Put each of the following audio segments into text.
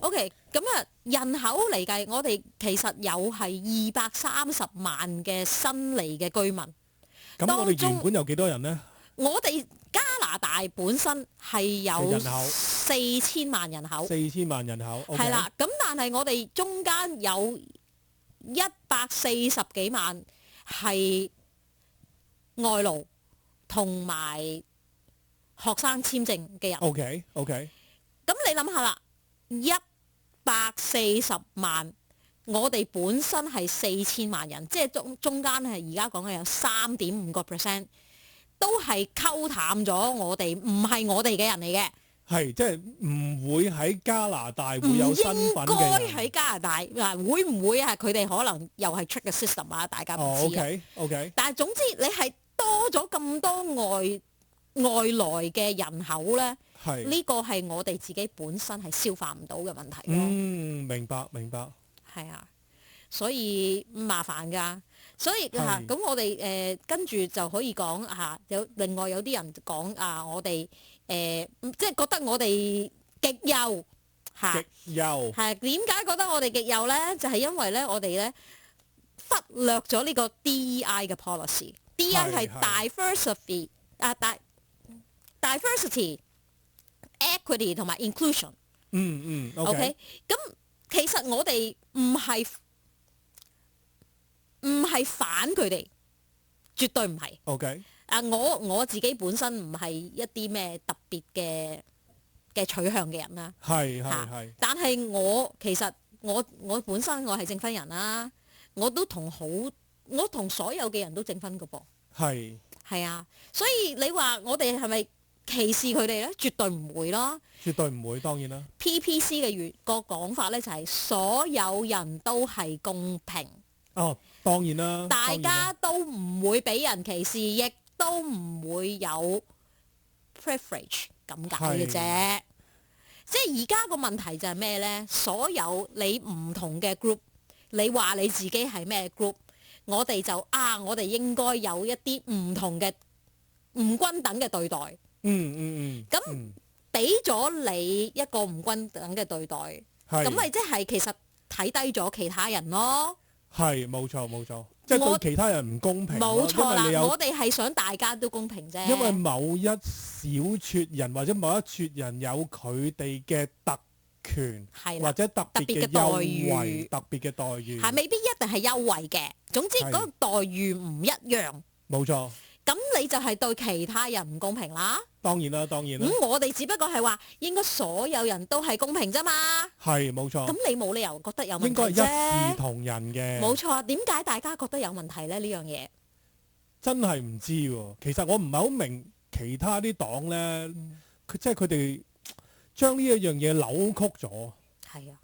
OK，咁啊，人口嚟計，我哋其實有係230萬嘅新嚟嘅居民。咁我哋原本有幾多人呢？我哋加拿大本身係有人口4000萬人口， 4000萬人口，係啦。咁但係我哋中間有140幾萬係外勞同埋學生簽證嘅人。OK，咁你諗下啦，140萬，我哋本身係4000萬人，即係中間係而家講嘅有3.5%，都係溝淡咗我哋，唔係我哋嘅人嚟嘅。係即係唔會喺加拿大會有身份嘅人。唔應該喺加拿大嗱，會唔會係佢哋可能又係 trick 嘅 system 啊？大家唔知啊。OK。但係總之你係多咗咁多外來嘅人口咧，呢個係我哋自己本身係消化唔到嘅問題咯。明白。係啊，所以麻煩㗎。所以咁我哋跟住就可以講另外有啲人講我哋即係覺得我哋極右嚇。極右係點解覺得我哋極右咧？就係因為咧我哋咧忽略咗呢個 DEI 嘅 policy。DEI 係 diversity、equity 同埋 inclusion。OK。咁其實我哋唔係反佢哋，絕對唔係。OK。我自己本身唔係一啲咩特別嘅取向嘅人啦。係。但係其實我本身我係證婚人啦，我同所有嘅人都證婚㗎噃。係啊，所以你話我哋係咪歧視佢哋咧？絕對唔會咯。絕對唔會，當然啦。PPC 嘅個講法咧就係所有人都係公平。當然啦。大家都唔會俾人歧視，亦都唔會有 privilege 咁解嘅啫。即係而家個問題就係咩咧？所有你唔同嘅 group， 你話你自己係咩 group， 我哋就我哋應該有一啲唔同嘅唔均等嘅對待。咁俾咗你一個唔均等嘅對待，咁咪即係其實睇低咗其他人咯。係，冇錯，即係對其他人唔公平。冇錯啦，我哋係想大家都公平啫。因為某一小撮人或者某一撮人有佢哋嘅特權，或者特別嘅優惠、特別嘅待遇，係未必一定係優惠嘅。總之嗰個待遇唔一樣。冇錯。咁你就係對其他人唔公平啦。當然啦。咁我哋只不過係話應該所有人都係公平啫嘛。係，冇錯。咁你冇理由覺得有問題啫。應該一視同仁嘅。冇錯。點解大家覺得有問題咧？呢樣嘢真係唔知喎。其實我唔係好明其他啲黨咧，即係佢哋將呢一樣嘢扭曲咗。係啊，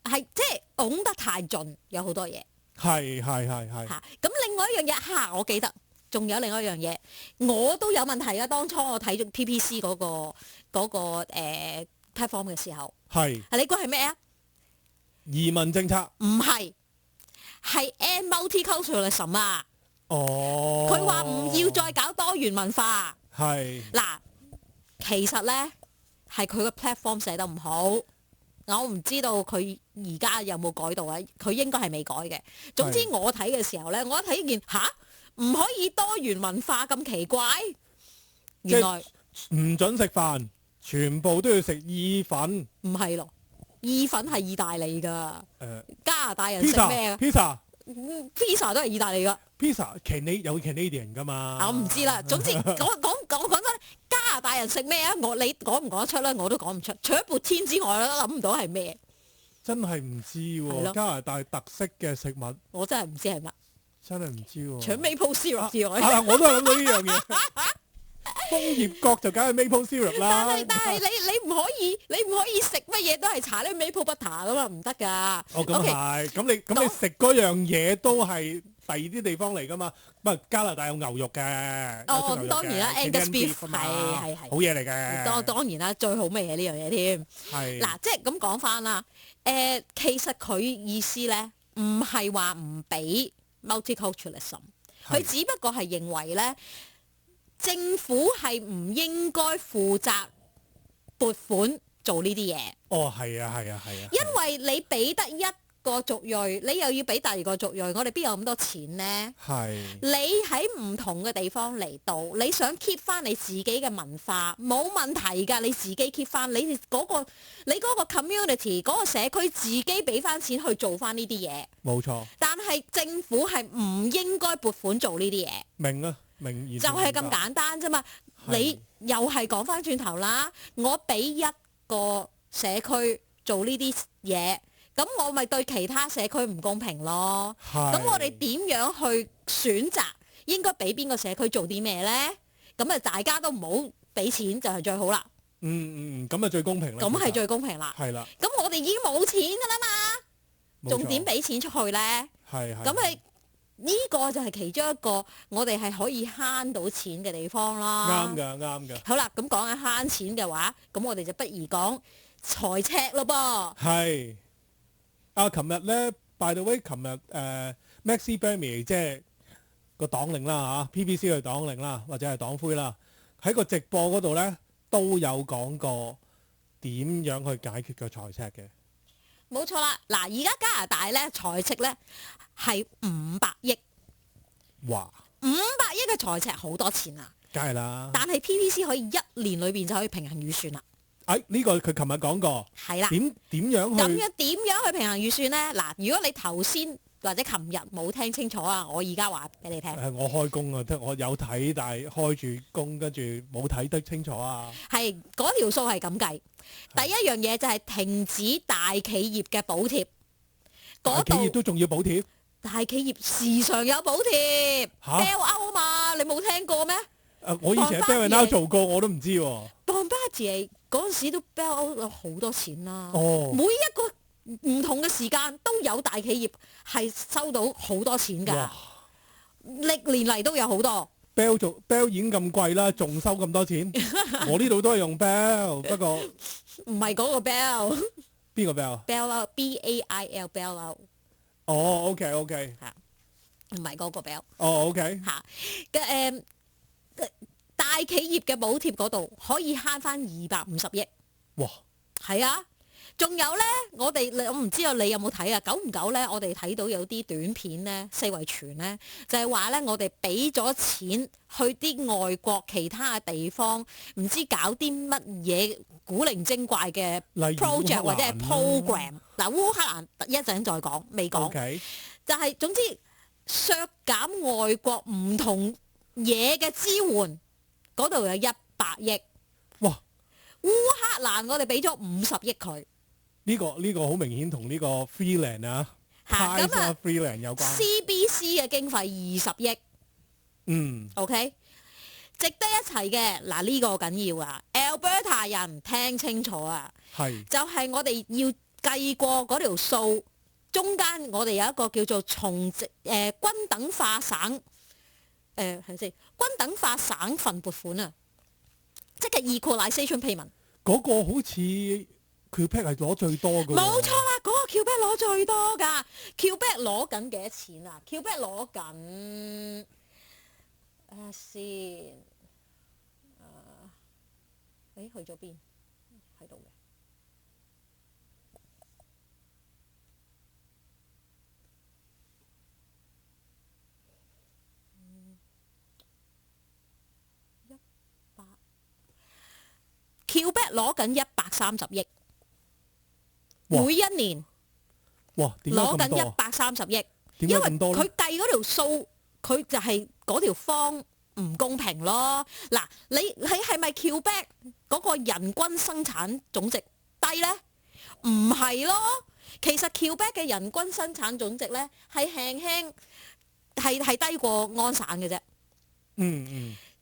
係即係拱得太盡，有好多嘢。係。咁另外一樣嘢我記得。仲有另外一樣嘢，我都有問題啊！當初我睇咗 PPC 嗰個platform 嘅時候，你估係咩啊？移民政策？唔係，係 end multiculturalism 啊！佢話唔要再搞多元文化。嗱，其實咧係佢個 platform 寫得唔好，我唔知道佢而家有冇改到啊？佢應該係未改嘅。總之我睇嘅時候咧，我一睇見唔可以多元文化咁奇怪，原來唔准食飯，全部都要食意粉。唔係咯，意粉係意大利噶。加拿大人食咩啊？pizza 都係意大利噶。pizza 有 Canadian 噶嘛？我唔知啦。總之講真，加拿大人食咩啊？你講唔講得出咧？我都講唔出。除咗撥天之外，我都諗唔到係咩。真係唔知喎。加拿大特色嘅食物，我真係唔知係乜。真係唔知喎。除咗 maple syrup 之外，我都係諗到呢樣嘢。楓葉國就梗係 maple syrup 啦。但係你唔可以食乜嘢都係搽啲 maple butter 噶嘛，唔得㗎。咁係。咁你食嗰樣嘢都係第二啲地方嚟㗎嘛？不過加拿大有牛肉嘅。咁當然啦 ，Angus beef 係好嘢嚟嘅。當然啦，最好味係呢樣嘢添。係。嗱，即係咁講翻啦。其實佢意思咧，唔係話唔俾 multiculturalism， 佢只不過係認為咧，政府係唔應該負責撥款做呢啲嘢。哦，係啊，係啊，係啊。因為你俾得一個族裔，你又要俾第二個族裔，我哋邊有咁多錢呢？係。你喺唔同嘅地方嚟到，你想 keep 翻你自己嘅文化，冇問題㗎，你自己 keep 翻，你嗰個 community 嗰個社區自己俾翻錢去做翻呢啲嘢。冇錯。但係政府係唔應該撥款做呢啲嘢。明啊，明。就係咁簡單啫嘛。你又係講翻轉頭啦，我俾一個社區做呢啲嘢。咁我咪對其他社區唔公平咯。咁我哋點樣去選擇應該俾邊個社區做啲咩呢？咁啊，大家都唔好俾錢就係最好啦。咁啊最公平啦。咁係最公平啦。係啦。咁我哋已經冇錢㗎啦嘛，仲點俾錢出去呢？係。咁係呢個就係其中一個我哋係可以慳到錢嘅地方啦。啱㗎，啱㗎。好啦，咁講緊慳錢嘅話，咁我哋就不如講財赤咯噃。係。琴日咧 by the way， 琴日Maxi Bernier 即係個黨領啦嚇 ，PBC 嘅黨領啦，或者係黨魁啦，喺個直播嗰度咧都有講過點樣去解決個財赤嘅。冇錯啦，嗱，而家加拿大咧財赤咧係500億。哇！500億嘅財赤好多錢啊！梗係啦。但係 PBC 可以1年裏邊就可以平衡預算啦。呢個佢琴日講過，係啦，點樣去？咁樣點樣去平衡預算咧？嗱，如果你頭先或者琴日冇聽清楚啊，我而家話俾你聽。我開工啊，我有睇，但係開住工，跟住冇睇得清楚啊。係嗰條數係咁計，第一樣嘢就係停止大企業嘅補貼。大企業都仲要補貼？大企業時常有補貼，bail out 啊嘛，你冇聽過咩？我以前喺 bail out 做過，我都唔知喎。Bombardier 嗰陣時都 bail out 咗好多錢啦。哦，每一個唔同嘅時間都有大企業係收到好多錢㗎。歷年嚟都有好多。bail 已經咁貴啦，仲收咁多錢？我呢度都係用 bail， 不過唔係嗰個 bail。邊個 bail？bail out BAIL bail out。哦，OK。嚇，唔係嗰個 bail。哦，OK。嚇嘅大企業嘅補貼嗰度可以慳翻250億。哇！係啊，仲有咧，我唔知道你有冇睇啊？久唔久咧，我哋睇到有啲短片咧，四圍傳咧，就係話咧，我哋俾咗錢去啲外國其他嘅地方，唔知搞啲乜嘢古靈精怪嘅 project 或者係 program。嗱，烏克蘭一陣再講，未講。Okay. 就係總之削減外國唔同嘢嘅支援。嗰度有100億，哇！烏克蘭我哋俾咗50億佢，呢個好明顯同呢個 Freeland 啊，咁啊 Freeland 有關。CBC 嘅經費20億，OK， 值得一齊嘅。嗱，呢個緊要啊 ，Alberta 人聽清楚啊，係就係我哋要計過嗰條數，中間我哋有一個叫做均等化省。係先，均等化省份撥款啊，即係 equalization payment。嗰個好似 Quebec 係攞最多嘅。冇錯啦，嗰個 Quebec 攞最多㗎。Quebec 攞緊幾多錢啊？Quebec 攞緊先，去咗邊？喺度嘅。Quebec 攞緊130億，每一年攞緊130億，因為佢計嗰條數，佢就係嗰條方唔公平咯。嗱，你係咪 Quebec 嗰個人均生產總值低咧？唔係咯，其實 Quebec 嘅人均生產總值咧係輕輕係低過安省嘅啫。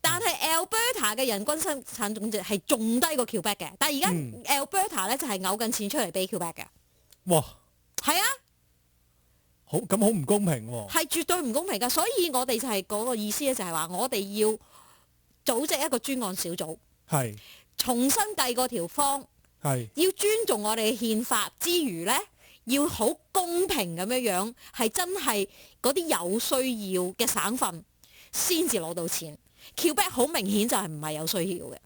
但係 Alberta 嘅人均生產總值係仲低過 Quebec 嘅，但係而家 Alberta 咧就係嘔緊錢出嚟俾 Quebec 嘅。哇！係啊，咁好唔公平喎。係絕對唔公平㗎，所以我哋就係嗰個意思咧，就係話我哋要組織一個專案小組，係重新計過條方，係要尊重我哋嘅憲法之餘咧，要好公平咁樣，係真係嗰啲有需要嘅省份先至攞到錢。Quebec 好明顯就係唔係有需要嘅。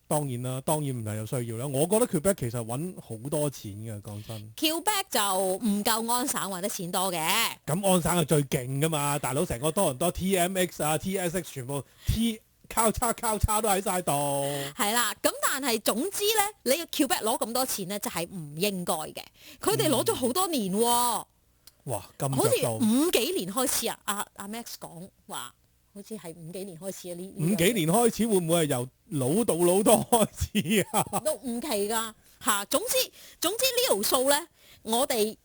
當然啦，當然唔係有需要啦。我覺得 Quebec 其實揾好多錢嘅，講真。Quebec 就唔夠安省揾得錢多嘅。咁安省係最勁噶嘛，大佬成個多倫多 TMX 啊 TSX 全部 T 交叉都喺晒度。係啦，咁但係總之咧，你 Quebec 攞咁多錢咧，就係唔應該嘅。佢哋攞咗好多年喎。哇，咁好似着數。5幾年開始啊！阿 Max 講話，好似係5幾年開始啊！呢5幾年開始會唔會係由老到老多開始啊？都唔奇㗎嚇。總之呢條數咧，我哋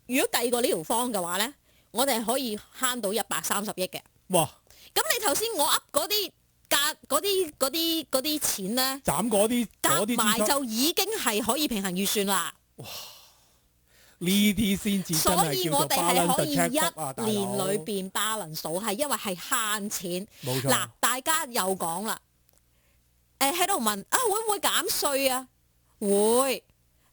如果計過呢條方嘅話咧，我哋係可以慳到130億嘅。哇！咁你頭先我噏嗰啲價嗰啲錢咧，斬嗰啲夾埋就已經係可以平衡預算啦。哇！呢啲先至真係叫做 balance the checkbook 啊，大佬。所以我哋係可以一年裏邊 balance 數，係因為係慳錢。冇錯。嗱，大家又講啦，喺度問啊，會唔會減稅啊？會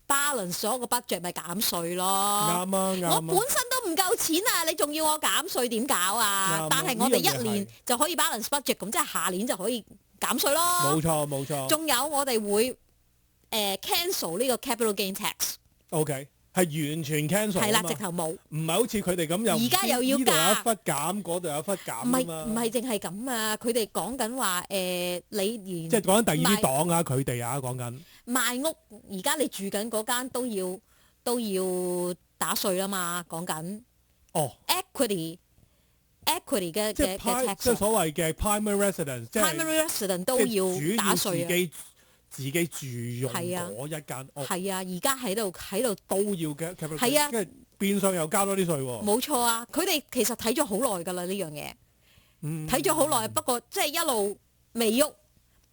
balance 咗個 budget 咪減稅咯。啱啊，啱啊。我本身都唔夠錢啊，你仲要我減稅點搞啊？但係我哋一年就可以 balance budget，咁即係下年就可以減稅咯。冇錯，冇錯。仲有我哋會cancel 呢個 capital gain tax。OK。係完全 cancel 啊嘛，係啦，直頭冇，唔係好似佢哋咁而家又要加，呢度有一忽減，嗰度有一忽減啊嘛。唔係淨係咁啊，佢哋講緊話你連即係講緊第二啲黨啊，佢哋啊講緊賣屋，而家你住緊嗰間都要打稅啦嘛，講緊哦 equity 嘅即係所謂嘅 primary residence 都要打稅啊。自己住用嗰一間屋，係啊，而家喺度都要嘅，係啊，跟住變相又交多啲稅喎。冇錯啊，佢哋其實睇咗好耐㗎啦呢樣嘢，睇咗好耐，不過即係一路未喐。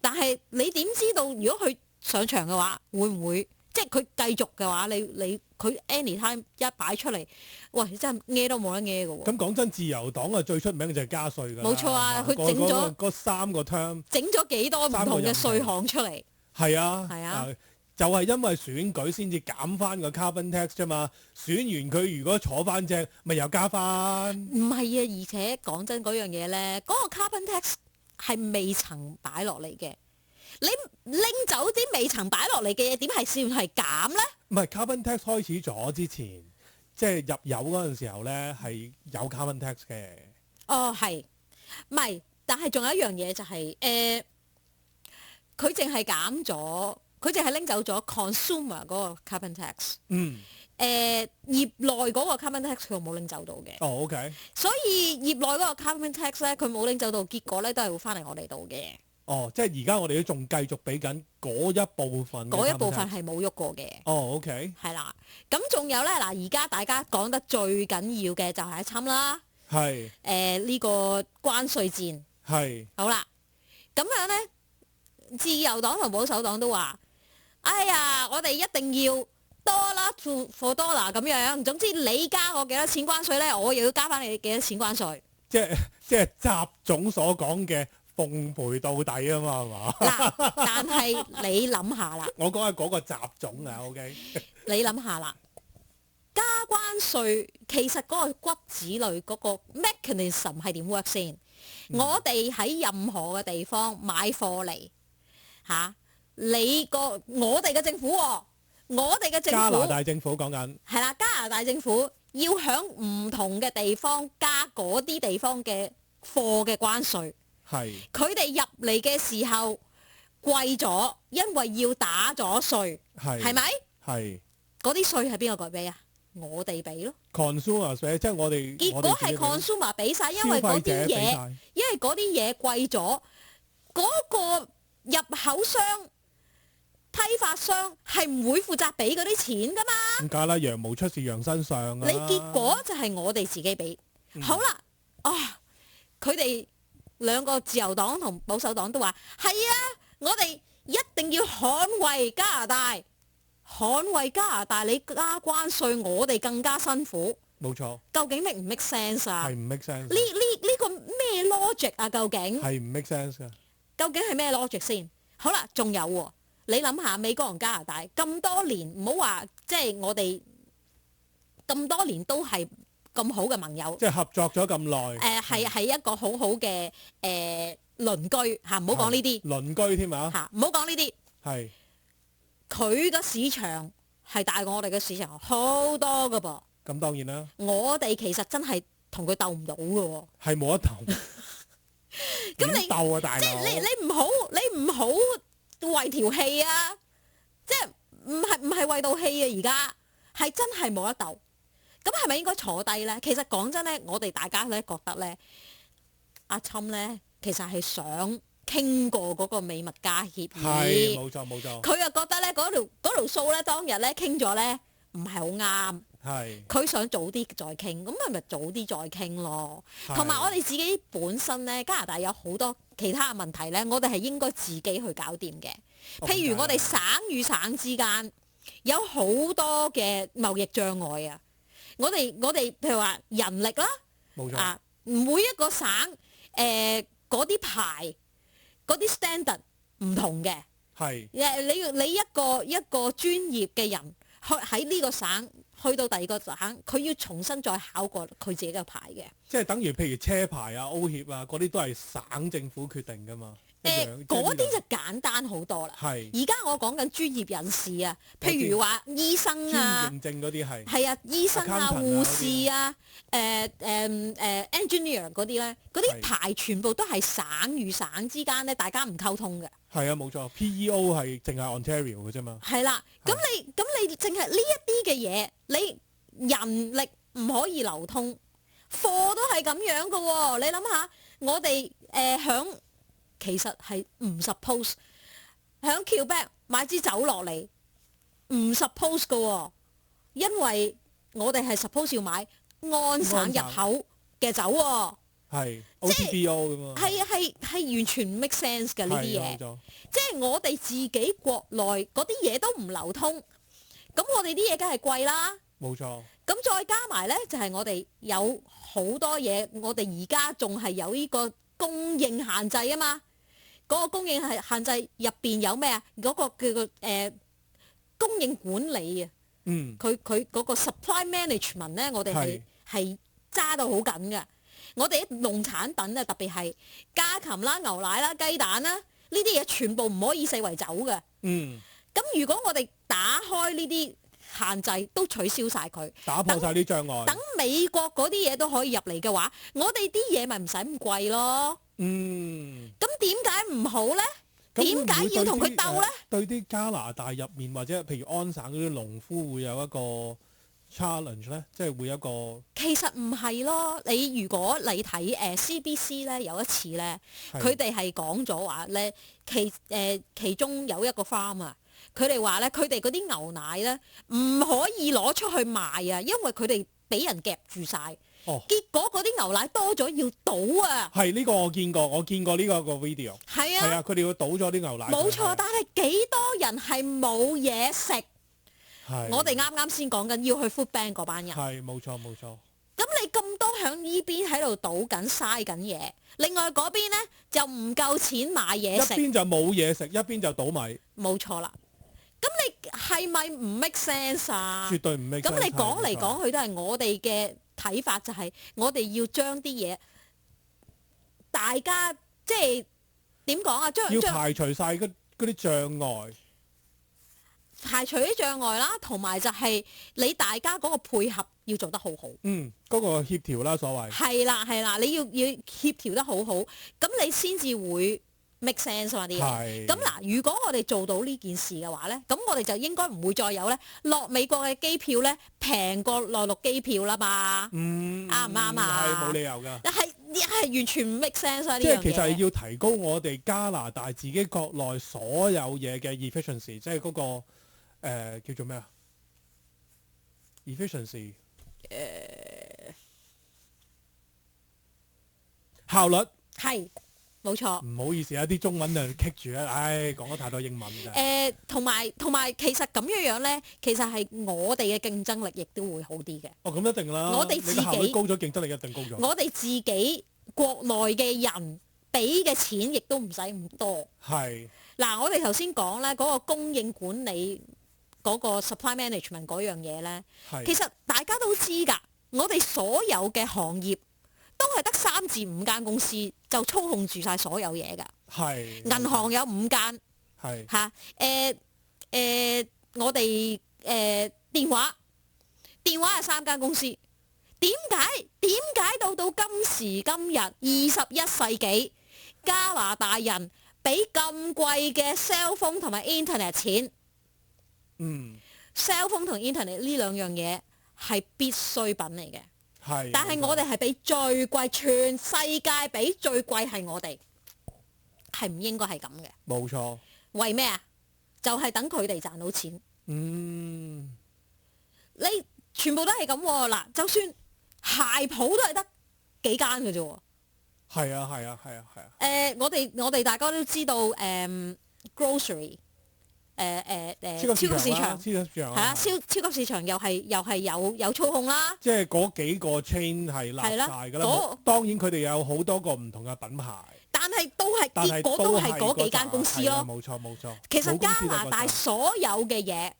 但係你點知道如果佢上場嘅話，會唔會即係佢繼續嘅話，佢 anytime 一擺出嚟，喂，真係孭都冇得孭㗎喎。咁講真，自由黨啊最出名嘅就係加稅㗎。冇錯啊，佢整咗嗰3個 term，整咗幾多唔同嘅稅項出嚟。係啊，就係因為選舉先至減翻個 carbon tax 啫嘛。選完佢如果坐翻正，咪又加翻。唔係啊，而且講真嗰樣嘢咧，嗰個 carbon tax 係未曾擺落嚟嘅。你拎走啲未曾擺落嚟嘅嘢，點係算係減咧？唔係 carbon tax 開始咗之前，即係入油嗰陣時候咧，係有 carbon tax 嘅。哦，係，唔係？但係仲有一樣嘢就係佢淨係減咗，佢淨係拎走咗 consumer 嗰個 carbon tax。業內嗰個 carbon tax 佢冇拎走到嘅。哦，OK。所以業內嗰個 carbon tax 咧，佢冇拎走到，結果咧都係會翻嚟我哋度嘅。哦，即係而家我哋都仲繼續俾緊嗰一部分。嗰一部分係冇喐過嘅。哦，OK。係啦，咁仲有咧嗱，而家大家講得最緊要嘅就係侵啦。係。呢個關稅戰。係。好啦，咁樣咧。自由黨同保守黨都話：哎呀，我哋一定要多啦 for dollar 咁樣。總之你加我幾多錢關稅咧，我又要加翻你幾多錢關稅。即係習總所講嘅奉陪到底啊嘛，係嘛？嗱，但係你諗下啦。我講係嗰個習總啊 ，OK。你諗下啦，加關稅其實嗰個骨子裏嗰個 mechanism 係點 work 先？我哋喺任何嘅地方買貨嚟。我哋嘅政府，加拿大政府講緊係啦，加拿大政府要響唔同嘅地方加嗰啲地方嘅貨嘅關稅，係佢哋入嚟嘅時候貴咗，因為要打咗稅，係咪？係嗰啲稅係邊個俾啊？我哋俾咯 ，consumer 俾，即係我哋。結果係 consumer 俾晒，因為嗰啲嘢貴咗，嗰個。入口商、批發商係唔會負責俾嗰啲錢噶嘛？咁梗啦，羊毛出自羊身上啊！你結果就係我哋自己俾。好啦，佢哋兩個自由黨同保守黨都話係啊，我哋一定要捍衛加拿大，捍衛加拿大，你加關稅，我哋更加辛苦。冇錯。究竟 make 唔 make sense 啊？係唔 make sense？呢個咩 logic 啊？究竟係唔 make sense 㗎？究竟係咩 logic 先？好啦，仲有喎，你諗下美國同加拿大咁多年，唔好話即係我哋咁多年都係咁好嘅盟友，即係合作咗咁耐。係一個好好嘅鄰居嚇，唔好講呢啲鄰居添啊嚇，唔好講呢啲。係佢嘅市場係大過我哋嘅市場好多㗎噃。咁當然啦，我哋其實真係同佢鬥唔到㗎喎。係冇得鬥。咁你鬥啊，大佬！即係你唔好為條氣啊！即係唔係為到氣啊！而家係真係冇得鬥。咁係咪應該坐低咧？其實講真咧，我哋大家咧覺得咧，阿侵咧其實係想傾過嗰個美墨加協議。係冇錯冇錯。佢又覺得咧嗰條數咧當日咧傾咗咧唔係好啱。係。佢想早啲再傾，咁咪早啲再傾咯。同埋我哋自己本身咧，加拿大有好多其他嘅問題咧，我哋係應該自己去搞掂嘅。譬如我哋省與省之間有好多嘅貿易障礙啊！我哋譬如話人力啦，冇錯啊，每一個省嗰啲牌嗰啲 standard 唔同嘅。係。你一個專業嘅人去喺呢個省去到第二個省，佢要重新再考過佢自己嘅牌嘅。即係等於譬如車牌啊、歐協啊嗰啲都係省政府決定㗎嘛。嗰啲就簡單好多啦。係。而家我講緊專業人士啊，譬如話醫生啊，專業認證嗰啲係。係啊，醫生啊、護士啊、engineer 嗰啲咧，嗰啲牌全部都係省與省之間咧，大家唔溝通嘅。係啊，冇錯。PEO 係淨係 Ontario 嘅啫嘛。係啦，咁你淨係呢一啲嘅嘢，你人力唔可以流通，貨都係咁樣嘅喎。你諗下，我哋響其實係唔 suppose 響 Quebec 買支酒落嚟，唔 suppose 嘅喎，因為我哋係 suppose 要買安省入口嘅酒喎。係 OTBO 咁嘛。係完全唔 make sense 嘅呢啲嘢。即係我哋自己國內嗰啲嘢都唔流通，咁我哋啲嘢梗係貴啦。冇錯。咁再加埋咧，就係我哋有好多嘢，我哋而家仲係有呢個供應限制啊嘛。嗰個供應係限制入邊有咩啊？嗰個叫做供應管理啊。嗯。佢嗰個 supply management 咧，我哋係揸到好緊嘅。我哋啲農產品啊，特別係家禽啦、牛奶啦、雞蛋啦，呢啲嘢全部唔可以四圍走嘅。嗯。咁如果我哋打開呢啲限制，都取消晒佢，打破晒啲障礙，等美國嗰啲嘢都可以入嚟嘅話，我哋啲嘢咪唔使咁貴咯。嗯。咁點解唔好咧？點解要同佢鬥咧？對啲加拿大入面或者譬如安省嗰啲農夫會有一個 challenge 咧，即係會有一個。其實唔係咯，如果你睇CBC 咧，有一次咧，佢哋係講咗話咧，其中有一個 farm 啊，佢哋話咧，佢哋嗰啲牛奶咧唔可以攞出去賣啊，因為佢哋俾人夾住晒。哦，結果嗰啲牛奶多咗要倒啊！係呢個我見過呢個 video。係啊，係啊，佢哋要倒咗啲牛奶。冇錯，但係幾多人係冇嘢食？係。我哋啱啱先講緊要去 food bank 嗰班人。係，冇錯冇錯。咁你咁多響呢邊喺度倒緊嘥緊嘢，另外嗰邊咧就唔夠錢買嘢食。一邊就冇嘢食，一邊就倒米。冇錯啦。咁你係咪唔 make sense 啊？絕對唔 make sense。咁你講嚟講去都係我哋嘅睇法，就係我哋要將啲嘢，大家即係點講啊？要排除晒嗰啲障礙，排除啲障礙啦，同埋就係你大家嗰個配合要做得好好。嗯，嗰個協調啦，所謂。係啦，你要協調得好好，咁你先至會make sense 嘛啲嘢。咁嗱，如果我哋做到呢件事嘅話咧，咁我哋就應該唔會再有咧落美國嘅機票咧平過內陸機票啦嘛。啱唔啱啊？係冇理由㗎。係完全唔 make sense 啊！呢樣嘢。即係其實係要提高我哋加拿大自己國內所有嘢嘅 efficiency， 即係嗰個叫做咩啊 ？efficiency 效率係。冇錯，唔好意思啊，啲中文就棘住啦，唉，講咗太多英文㗎。同埋，其實咁樣咧，其實係我哋嘅競爭力亦都會好啲嘅。哦，咁一定啦。我哋自己效率高咗，競爭力一定高咗。我哋自己國內嘅人俾嘅錢亦都唔使咁多。係。嗱，我哋頭先講咧嗰個供應管理嗰個 supply management 嗰樣嘢咧，其實大家都知㗎。我哋所有嘅行業都係得3至5間公司就操控住晒所有嘢㗎。係。銀行有5間。係嚇我哋電話係3間公司，點解到今時今日21世紀加拿大人俾咁貴嘅 cell phone 同埋 internet 錢？cell phone 同 internet 呢兩樣嘢係必需品嚟嘅，但係我哋係俾最貴，全世界俾最貴係我哋，係唔應該係咁嘅。冇錯。為咩啊？就係等佢哋賺到錢。你全部都係咁喎。嗱，就算鞋鋪都係得幾間嘅啫喎。係啊。我哋大家都知道grocery 超級市場係啊，超級市場又係有操控啦。即係嗰幾個 chain 係立晒㗎啦。當然佢哋有好多個唔同嘅品牌，但係結果都係嗰幾間公司咯。冇錯。其實加拿大所有嘅嘢，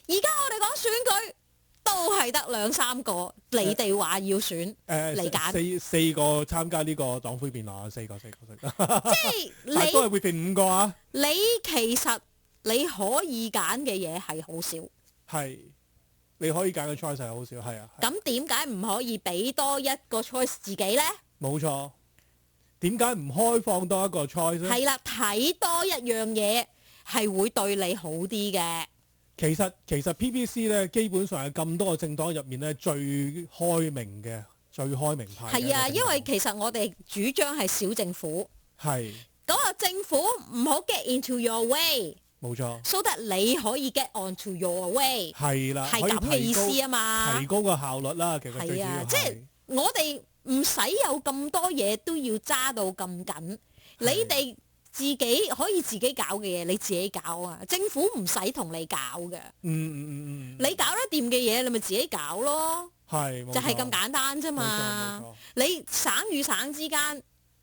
而家我哋講選舉都係得2-3個，你哋話要選嚟揀四個參加呢個黨魁辯論，四個。即係你都係會定5個啊！你其實你可以揀嘅嘢係好少，係你可以揀嘅 choice 係好少，係啊。咁點解唔可以俾多一個 choice 自己咧？冇錯。點解唔開放多一個 choice 咧？係啦，睇多一樣嘢係會對你好啲嘅。其實 PPC 咧，基本上係咁多個政黨入面咧最開明派。係啊，因為其實我哋主張係小政府。係。嗰個政府唔好 get into your way。冇錯。so that 你可以 get onto your way。係啦。係咁嘅意思啊嘛。提高個效率啦，其實最主要係。係啊，即係我哋唔使有咁多嘢都要揸到咁緊。你哋自己可以自己搞嘅嘢，你自己搞啊！政府唔使同你搞嘅。你搞得掂嘅嘢，你咪自己搞咯。係，就係咁簡單啫嘛。你省與省之間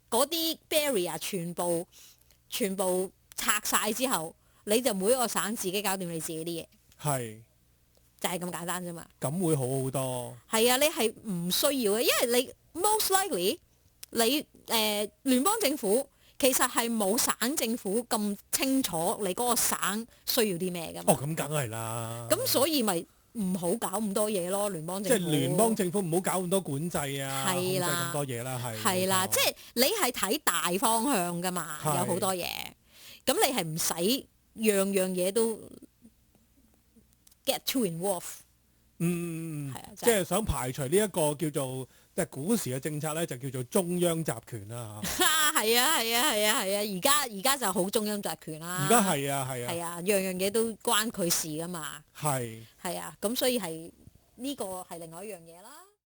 嗰啲 barrier 全部拆晒之後，你就每一個省自己搞掂你自己啲嘢。係，就係咁簡單啫嘛。咁會好好多。係啊，你係唔需要嘅，因為你 most likely 你聯邦政府。其實係冇省政府咁清楚你嗰個省需要啲咩㗎嘛。咁梗係啦。咁所以咪唔好搞咁多嘢咯，聯邦政府。即係聯邦政府唔好搞咁多管制啊，控制咁多嘢啦，係啦，即係你係睇大方向㗎嘛，有好多嘢。咁你係唔使樣嘢都 get too involved。係啊，即係想排除呢一個叫做即係古時嘅政策咧，就叫做中央集權啦。係啊，而家就好中央集權啦。而家係啊，樣樣嘢都關佢事噶嘛。係啊，咁所以係呢個係另外一樣嘢啦。